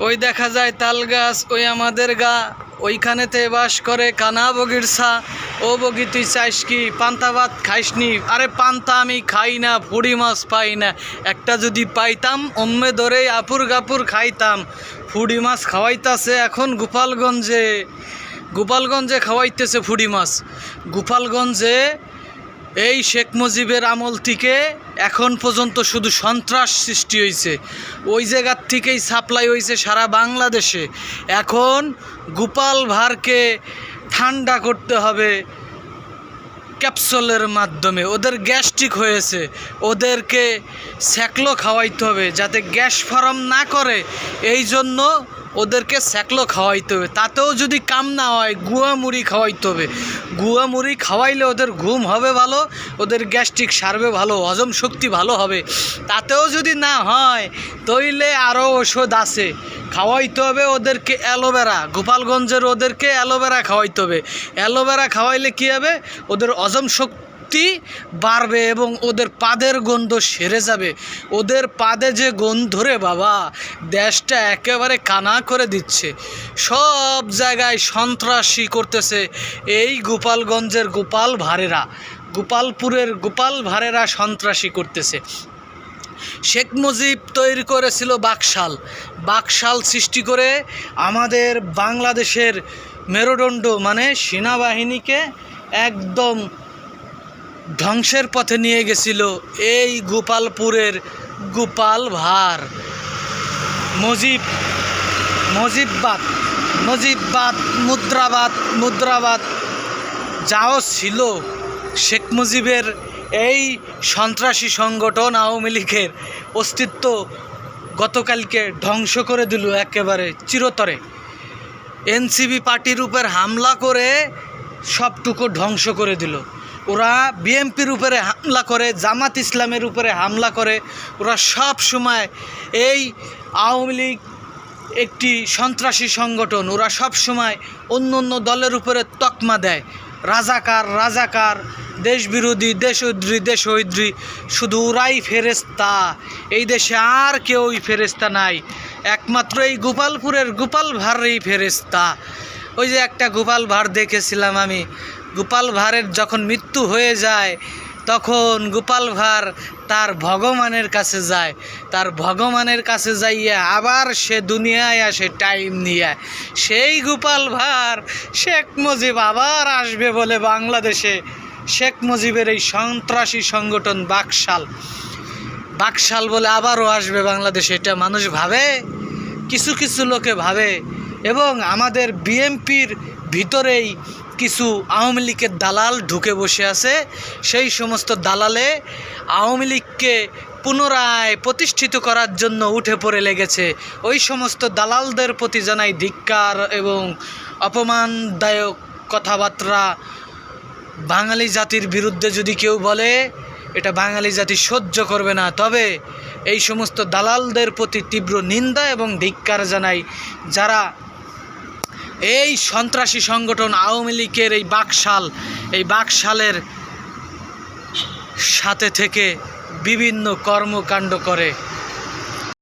ওই দেখা যায় তাল গাছ, ওই আমাদের গা, ওইখানেতে বাস করে কানা বগির ছা। ও বগি তুই চাইস কি পান্তা ভাত খাইসনি? আরে পান্তা আমি খাই না, ফুড়ি মাছ পাই না। একটা যদি পাইতাম অম্মে ধরেই আপুর গাপুর খাইতাম। ফুড়ি মাছ খাওয়াইতাছে এখন গোপালগঞ্জে খাওয়াইতেছে ফুড়ি মাছ। গোপালগঞ্জে এই শেখ মুজিবের আমল থেকে এখন পর্যন্ত শুধু সন্ত্রাস সৃষ্টি হয়েছে। ওই জায়গার থেকেই সাপ্লাই হয়েছে সারা বাংলাদেশে। এখন গোপাল ভাঁড়কে ঠান্ডা করতে হবে ক্যাপসুলের মাধ্যমে। ওদের গ্যাস্ট্রিক হয়েছে, ওদেরকে স্যাকলো খাওয়াইতে হবে যাতে গ্যাস ফর্ম না করে। এই জন্য ওদেরকে স্যাকলো খাওয়াইতে হবে। তাতেও যদি কাম না হয় গুয়া মুড়ি খাওয়াইতে হবে। গুয়া মুড়ি খাওয়াইলে ওদের ঘুম হবে ভালো, ওদের গ্যাস্ট্রিক সারবে ভালো, হজম শক্তি ভালো হবে। তাতেও যদি না হয় তইলে আরও ওষুধ আছে, খাওয়াইতে হবে ওদেরকে অ্যালোভেরা। গোপালগঞ্জের ওদেরকে অ্যালোভেরা খাওয়াইতে হবে। অ্যালোভেরা খাওয়াইলে কী হবে? ওদের হজম শক্তি বাড়বে এবং ওদের পাদের গন্ধ সেরে যাবে। ওদের পাদে যে গন্ধ রে বাবা, দেশটা একেবারে কানা করে দিচ্ছে। সব জায়গায় সন্ত্রাসী করতেছে এই গোপালগঞ্জের গোপাল ভাঁড়েরা, গোপালপুরের গোপাল ভাঁড়েরা সন্ত্রাসী করতেছে। শেখ মুজিব তৈরি করেছিল বাকশাল সৃষ্টি করে আমাদের বাংলাদেশের মেরুদণ্ড মানে সেনাবাহিনীকে একদম ধ্বংসের পথে নিয়ে গেছিল এই গোপালপুরের গোপাল ভাঁড়। মুজিববাদ মুদ্রাবাদ যাও ছিল শেখ মুজিবের এই সন্ত্রাসী সংগঠন আওয়ামী লীগের অস্তিত্ব গতকালকে ধ্বংস করে দিল একেবারে চিরতরে। এনসিপি পার্টির উপর হামলা করে সবটুকু ধ্বংস করে দিল। ওরা বিএনপির উপরে হামলা করে, জামাত ইসলামের উপরে হামলা করে। ওরা সব সময় এই আওয়ামী লীগ একটি সন্ত্রাসী সংগঠন, ওরা সব সময় অন্য দলের উপরে তকমা দেয়। রাজাকার, দেশবিরোধী, দেশদ্রোহী, শুধু ওরাই ফেরেস্তা। এই দেশে আর কেউই ফেরেস্তা নাই, একমাত্র এই গোপালপুরের গোপাল ভাঁড়ই ফেরেস্তা। ওই যে একটা গোপাল ভাঁড় দেখেছিলাম আমি, গোপাল ভাঁড়ের যখন মৃত্যু হয়ে যায় তখন গোপাল ভাঁড় তার ভগবানের কাছে যায়। তার ভগবানের কাছে যাইয়া আবার সে দুনিয়ায় আসে টাইম নিয়ে। সেই গোপাল ভাঁড় শেখ মুজিব আবার আসবে বলে বাংলাদেশে। শেখ মুজিবের এই সন্ত্রাসী সংগঠন বাকশাল বলে আবারও আসবে বাংলাদেশে। এটা মানুষ ভাবে, কিছু লোকে ভাবে। এবং আমাদের বিএনপির ভিতরেই কিছু আওয়ামী লীগের দালাল ঢুকে বসে আছে। সেই সমস্ত দালালে আওয়ামী লীগকে পুনরায় প্রতিষ্ঠিত করার জন্য উঠে পড়ে লেগেছে। ওই সমস্ত দালালদের প্রতি জানাই ধিক্কার এবং অপমানদায়ক কথাবার্তা। বাঙালি জাতির বিরুদ্ধে যদি কেউ বলে, এটা বাঙালি জাতি সহ্য করবে না। তবে এই সমস্ত দালালদের প্রতি তীব্র নিন্দা এবং ধিক্কার জানাই, যারা এই সন্ত্রাসী সংগঠন আওয়ামী লীগের এই বাকশালের সাথে থেকে বিভিন্ন কর্মকাণ্ড করে।